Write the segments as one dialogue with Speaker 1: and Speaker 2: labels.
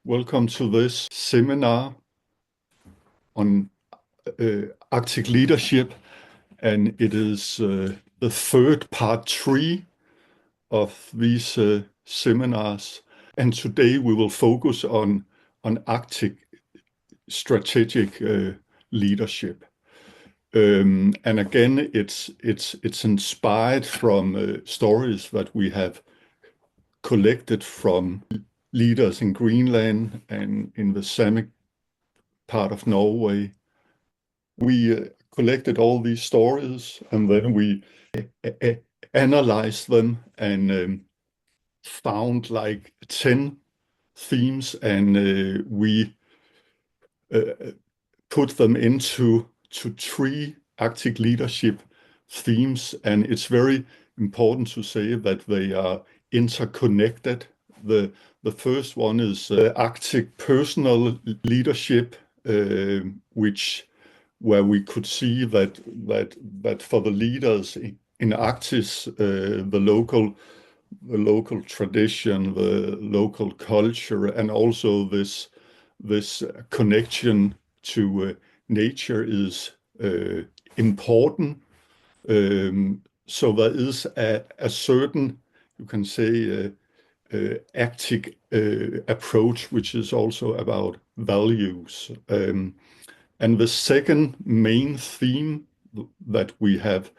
Speaker 1: Welcome to this seminar on Arctic leadership, and it is the third part 3 of these seminars. And today we will focus on Arctic strategic leadership. And again, it's inspired from stories that we have collected from leaders in Greenland and in the Samic part of Norway. We collected all these stories and then we analyzed them and found like 10 themes, and we put them into 3 Arctic leadership themes, and it's very important to say that they are interconnected. The first one is Arctic personal leadership, where we could see that for the leaders in Arctic, the local tradition, the local culture, and also this connection to nature is important. So there is a certain, you can say, Arctic approach, which is also about values. And the second main theme that we have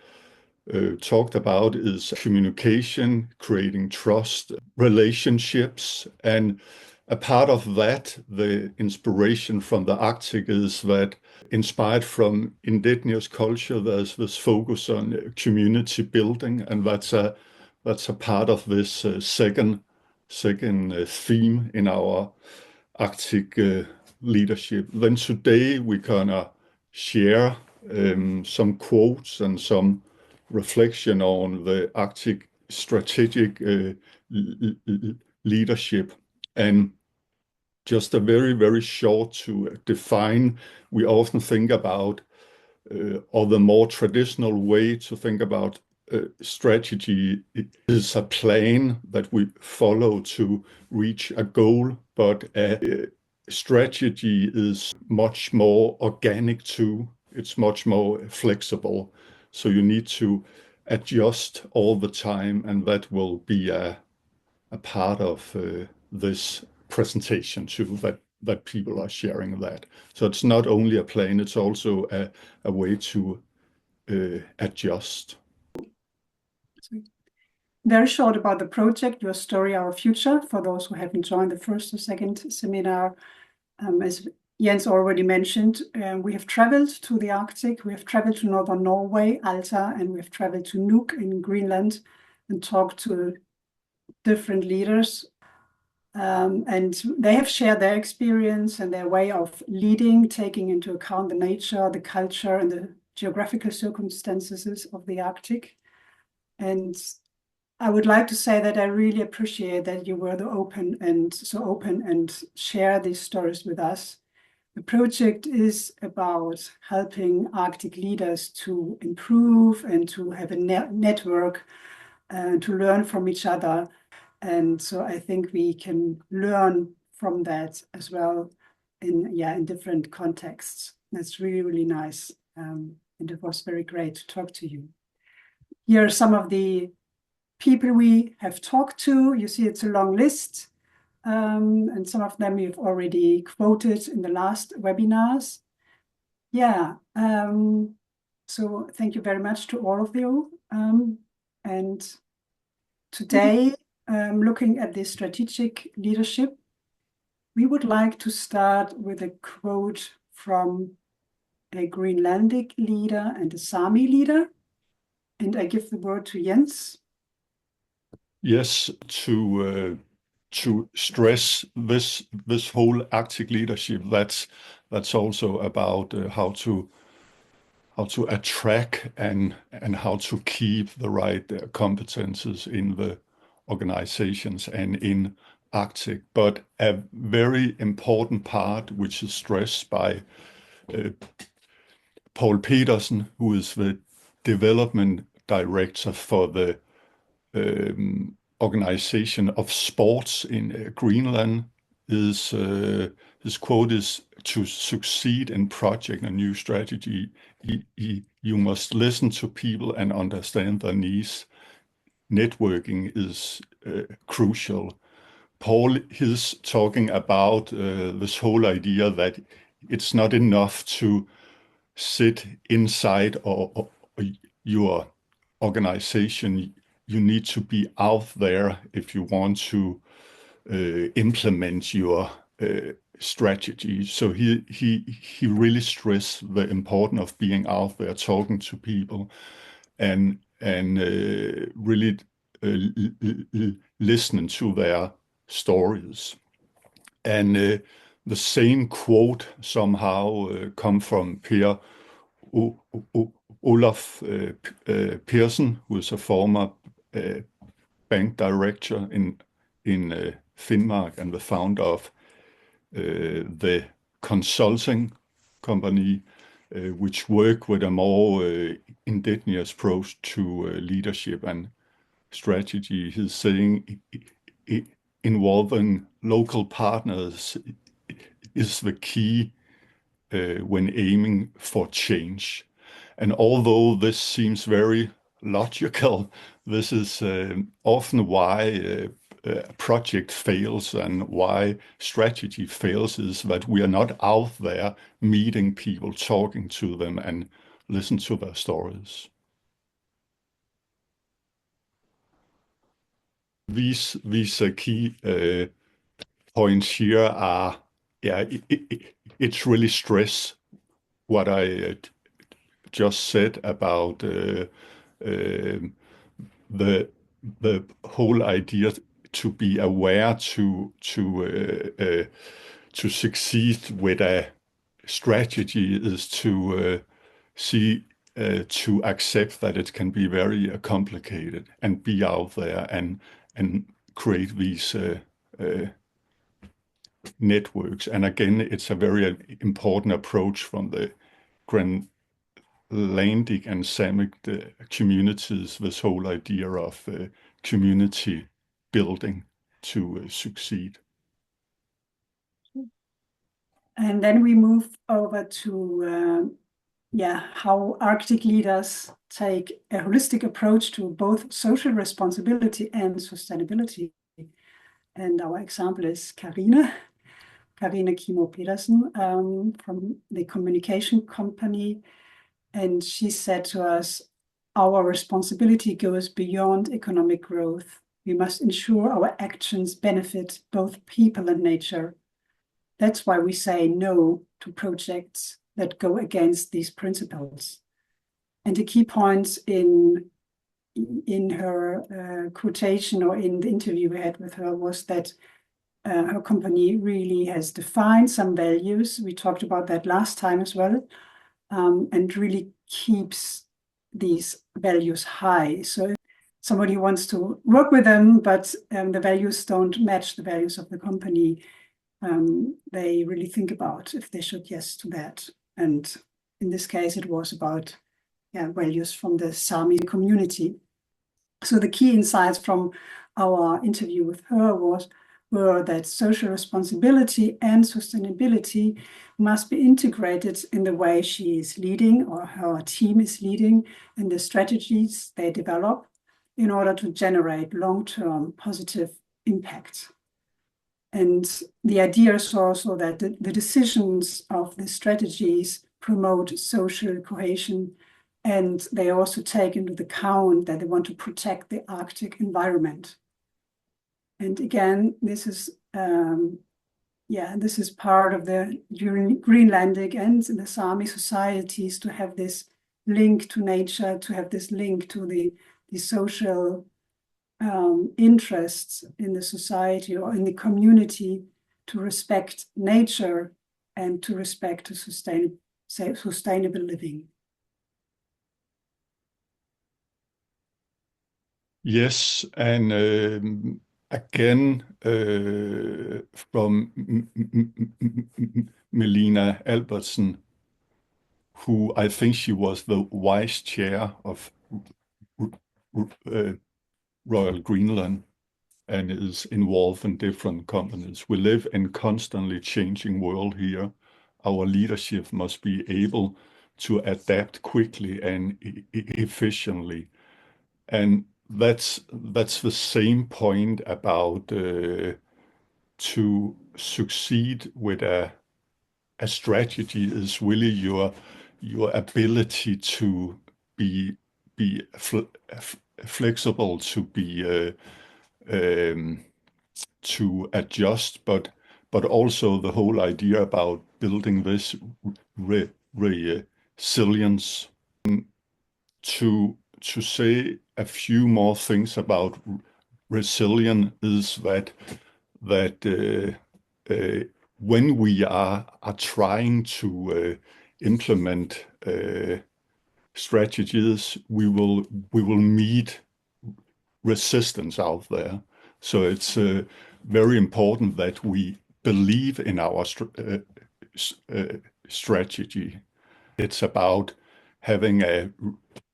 Speaker 1: talked about is communication, creating trust, relationships. And a part of that, the inspiration from the Arctic, is that inspired from indigenous culture, there's this focus on community building, and that's a part of this second theme in our Arctic leadership. Then today we gonna share some quotes and some reflection on the Arctic strategic leadership. And just a very short to define, we often think about, or the more traditional way to think about strategy is a plan that we follow to reach a goal, but strategy is much more organic too. It's much more flexible. So you need to adjust all the time, and that will be a part of this presentation too, that people are sharing that. So it's not only a plan, it's also a way to adjust.
Speaker 2: Very short about the project, Your Story, Our Future, for those who haven't joined the first or second seminar. As Jens already mentioned, we have traveled to the Arctic, we have traveled to northern Norway, Alta, and we have traveled to Nuuk in Greenland and talked to different leaders. And they have shared their experience and their way of leading, taking into account the nature, the culture, and the geographical circumstances of the Arctic. And I would like to say that I really appreciate that you were so open and share these stories with us. The project is about helping Arctic leaders to improve and to have a network and to learn from each other. And so I think we can learn from that as well in different contexts. That's really nice. And it was very great to talk to you. Here are some of the people we have talked to. You see it's a long list, and some of them you've already quoted in the last webinars. So thank you very much to all of you. And today, looking at the strategic leadership, we would like to start with a quote from a Greenlandic leader and a Sami leader. And I give the word to Jens.
Speaker 1: Yes, to stress this whole Arctic leadership, that's also about how to attract and how to keep the right competences in the organizations and in Arctic. But a very important part, which is stressed by Paul Petersen, who is the development director for the organization of sports in Greenland, his quote is, "To succeed in project and new strategy, you must listen to people and understand their needs. Networking is crucial." Paul is talking about this whole idea that it's not enough to sit inside or your organization. You need to be out there if you want to implement your strategy. So he really stressed the importance of being out there, talking to people, and really listening to their stories. And the same quote somehow come from Per Olaf Persson, who is a former bank director in Denmark and the founder of the consulting company, which work with a more indigenous approach to leadership and strategy. He's saying involving local partners is the key when aiming for change. And although this seems very logical, this is often why a project fails and why strategy fails, is that we are not out there meeting people, talking to them, and listen to their stories. These key points here are, it's really stress what I just said about the whole idea to be aware to succeed with a strategy is to to accept that it can be very complicated and be out there and create these networks. And again, it's a very important approach from the Greenlandic and Samic communities, this whole idea of community building to succeed.
Speaker 2: And then we move over to how Arctic leaders take a holistic approach to both social responsibility and sustainability. And our example is Karine Kimo Pedersen from the communication company. And she said to us, our responsibility goes beyond economic growth. We must ensure our actions benefit both people and nature. That's why we say no to projects that go against these principles. And the key points in her quotation, or in the interview we had with her, was that her company really has defined some values. We talked about that last time as well, and really keeps these values high. So if somebody wants to work with them, but the values don't match the values of the company, they really think about if they should yes to that. And in this case, it was about values from the Sami community. So the key insights from our interview with her were that social responsibility and sustainability must be integrated in the way she is leading, or her team is leading, and the strategies they develop in order to generate long-term positive impact. And the idea is also that the decisions of the strategies promote social cohesion, and they also take into account that they want to protect the Arctic environment. And again, this is part of the Greenlandic and the Sami societies, to have this link to nature, to have this link to the social interests in the society or in the community, to respect nature and to respect to sustainable living.
Speaker 1: Yes, and again, from Melina Albertsen, who I think she was the vice chair of Royal Greenland. and is involved in different companies. We live in constantly changing world here. Our leadership must be able to adapt quickly and efficiently. And that's the same point about to succeed with a strategy is really your ability to be flexible, to be to adjust, but also the whole idea about building this resilience. To say a few more things about resilience is that when we are trying to implement strategies, we will meet resistance out there. So it's very important that we believe in our strategy. It's about having a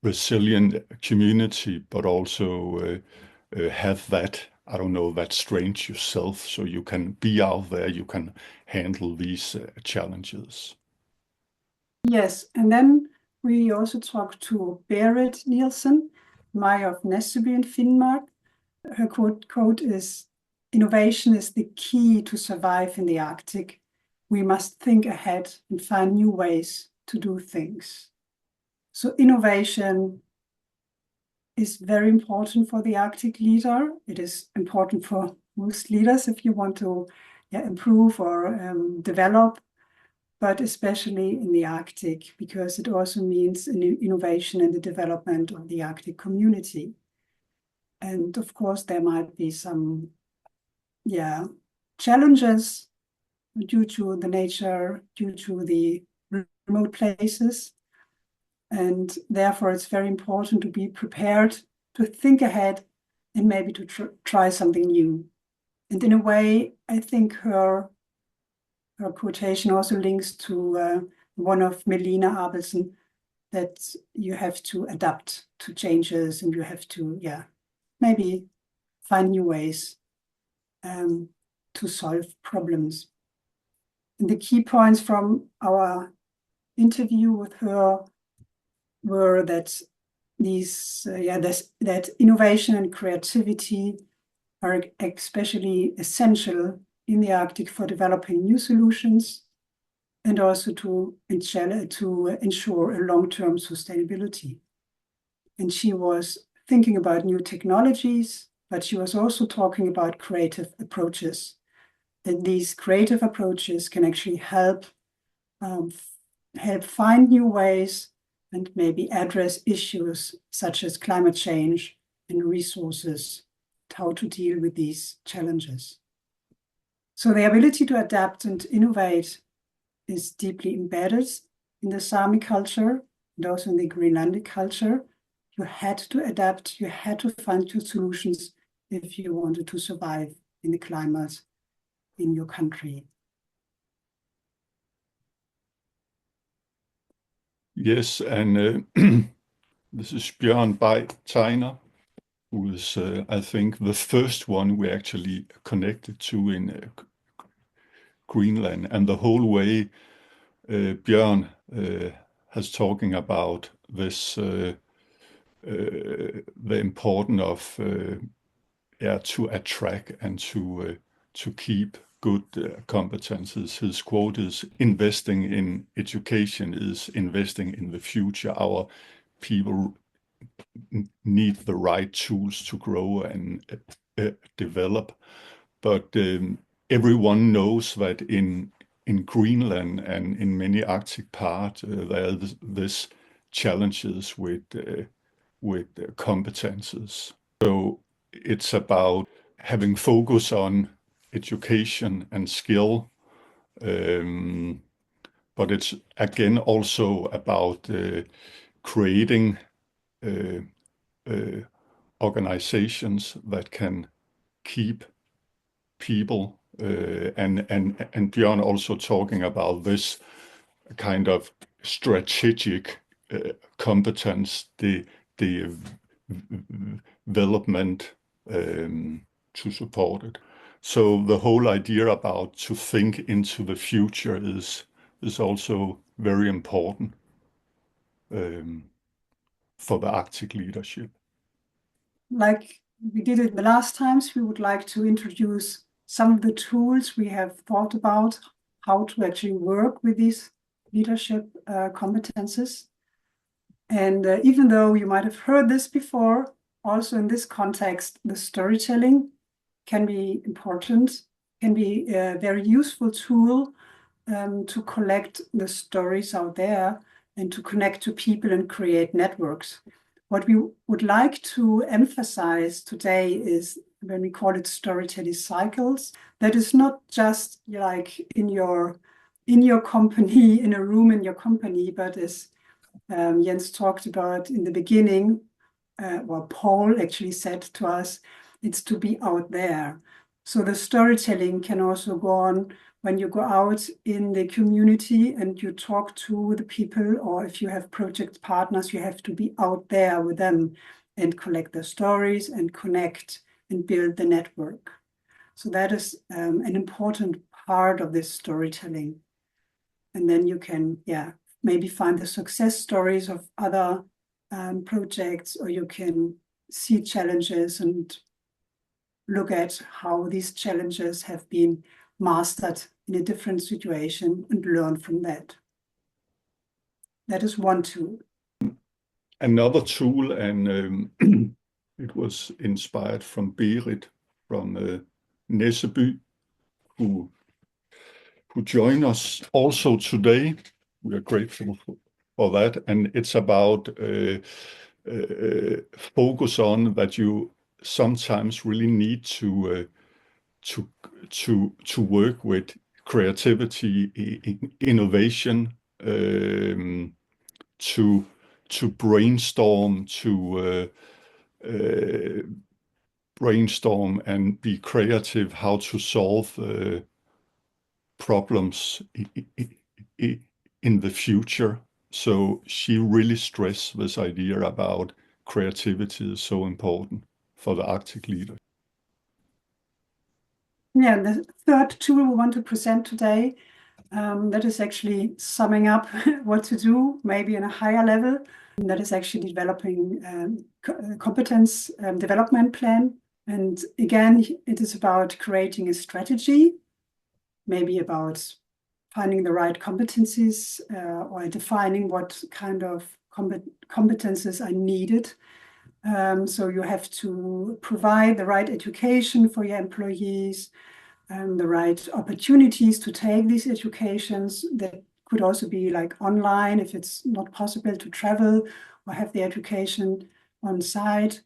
Speaker 1: resilient community, but also have that, I don't know, that strength yourself, so you can be out there, you can handle these challenges.
Speaker 2: Yes, and then we also talked to Berit Nielsen, Mayor of Nesseby in Finnmark. Her quote is, "Innovation is the key to survive in the Arctic. We must think ahead and find new ways to do things." So innovation is very important for the Arctic leader. It is important for most leaders if you want to improve or develop, but especially in the Arctic, because it also means an innovation in the development of the Arctic community. And of course, there might be some challenges due to the nature, due to the remote places. And therefore, it's very important to be prepared, to think ahead, and maybe to try something new. And in a way, I think her quotation also links to one of Melina Abelson, that you have to adapt to changes and you have to, maybe find new ways to solve problems. And the key points from our interview with her were that that innovation and creativity are especially essential in the Arctic for developing new solutions and also to ensure a long-term sustainability. And she was thinking about new technologies, but she was also talking about creative approaches. And these creative approaches can actually help find new ways and maybe address issues such as climate change and resources, how to deal with these challenges. So the ability to adapt and innovate is deeply embedded in the Sami culture and also in the Greenlandic culture. You had to adapt, you had to find your solutions if you wanted to survive in the climate in your country.
Speaker 1: Yes, and this is Bjørn Bay Tegner, who is, I think, the first one we actually connected to in Greenland. And the whole way Bjørn has talking about this, the importance of to attract and to keep good competences. His quote is, "Investing in education is investing in the future. Our people need the right tools to grow and develop." But everyone knows that in Greenland and in many Arctic parts, there are this challenges with competences. So it's about having focus on education and skill, but it's again also about creating organizations that can keep people, and Bjørn also talking about this kind of strategic competence, the development to support it. So the whole idea about to think into the future is also very important for the Arctic leadership.
Speaker 2: Like we did it the last times, we would like to introduce some of the tools we have thought about how to actually work with these leadership competences. And even though you might have heard this before, also in this context, the storytelling can be important, can be a very useful tool to collect the stories out there and to connect to people and create networks. What we would like to emphasize today is when we call it storytelling cycles, that is not just like in your company, in a room in your company, but as Jens talked about in the beginning, well, Paul actually said to us, it's to be out there. So the storytelling can also go on when you go out in the community and you talk to the people, or if you have project partners, you have to be out there with them and collect their stories and connect and build the network. So that is an important part of this storytelling. And then you can, maybe find the success stories of other projects, or you can see challenges and look at how these challenges have been mastered in a different situation and learn from that. That is one tool.
Speaker 1: Another tool, and it was inspired from Berit from Nesseby, who joined us also today. We are grateful for that, and it's about focus on that you sometimes really need to work with creativity, innovation, to brainstorm, brainstorm and be creative how to solve problems in the future. So she really stressed this idea about creativity is so important for the Arctic leader.
Speaker 2: Yeah, the third tool we want to present today, that is actually summing up what to do, maybe in a higher level. And that is actually developing a competence development plan. And again, it is about creating a strategy, maybe about finding the right competencies or defining what kind of competences are needed. So you have to provide the right education for your employees, the right opportunities to take these educations. That could also be like online if it's not possible to travel or have the education on site.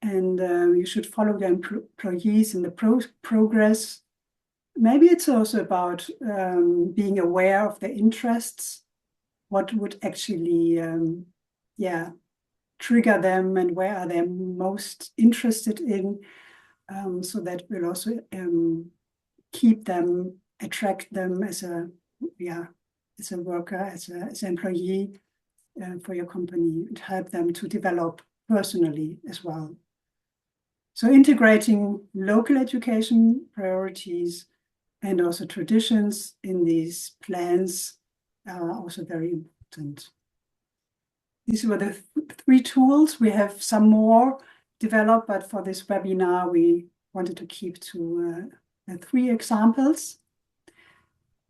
Speaker 2: And you should follow the employees in the progress. Maybe it's also about being aware of their interests, what would actually, trigger them and where are they most interested in. So that will also keep them, attract them as a worker, as an employee for your company, and help them to develop personally as well. So integrating local education priorities and also traditions in these plans are also very important. These were the three tools. We have some more developed, but for this webinar, we wanted to keep to 3 examples.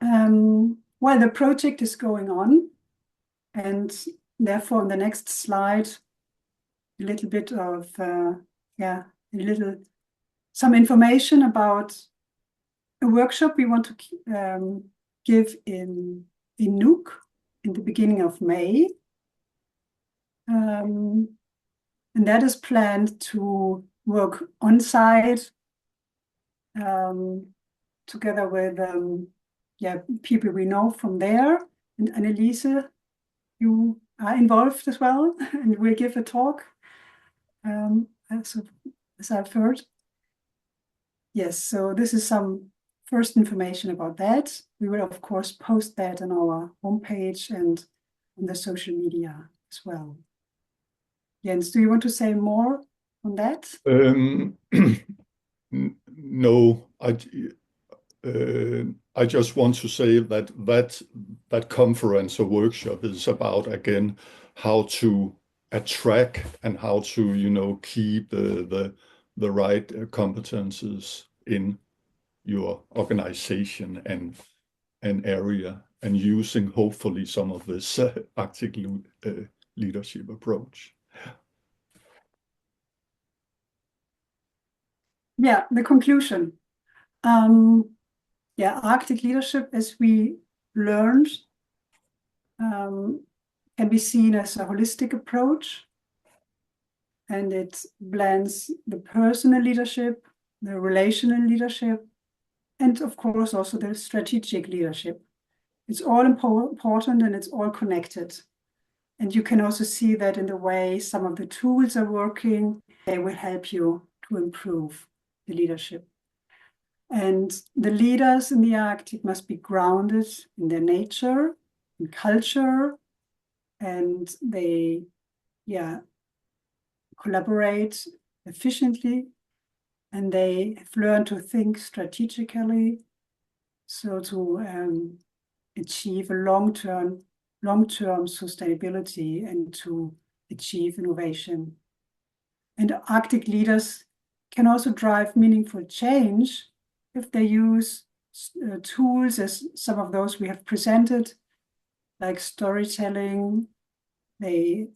Speaker 2: While the project is going on, and therefore on the next slide, a little bit of, some information about a workshop we want to give in Nuuk in the beginning of May. And that is planned to work on site together with people we know from there. And Anneliese, you are involved as well and will give a talk, as I've heard. Yes, so this is some first information about that. We will, of course, post that on our homepage and on the social media as well. Jens, do you want to say more on that?
Speaker 1: no, I just want to say that conference or workshop is about, again, how to attract and how to keep the right competences in your organization and area, and using hopefully some of this Arctic leadership approach.
Speaker 2: Yeah, the conclusion. Yeah, Arctic leadership, as we learned, can be seen as a holistic approach, and it blends the personal leadership, the relational leadership, and of course also the strategic leadership. It's all important and it's all connected. And you can also see that in the way some of the tools are working, they will help you to improve the leadership. And the leaders in the Arctic must be grounded in their nature, in culture, and they, collaborate efficiently, and they have learned to think strategically, so to achieve a long-term sustainability and to achieve innovation. And Arctic leaders can also drive meaningful change if they use tools as some of those we have presented, like storytelling. They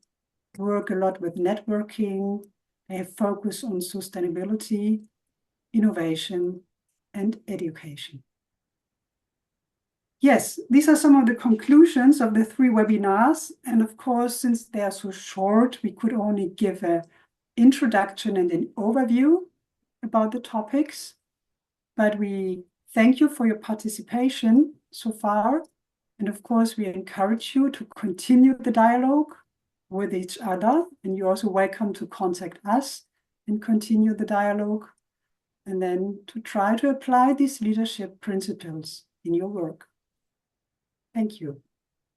Speaker 2: work a lot with networking. They have focus on sustainability, innovation, and education. Yes, these are some of the conclusions of the 3 webinars. And of course, since they are so short, we could only give an introduction and an overview about the topics. But we thank you for your participation so far. And of course, we encourage you to continue the dialogue with each other. And you're also welcome to contact us and continue the dialogue. And then to try to apply these leadership principles in your work. Thank you.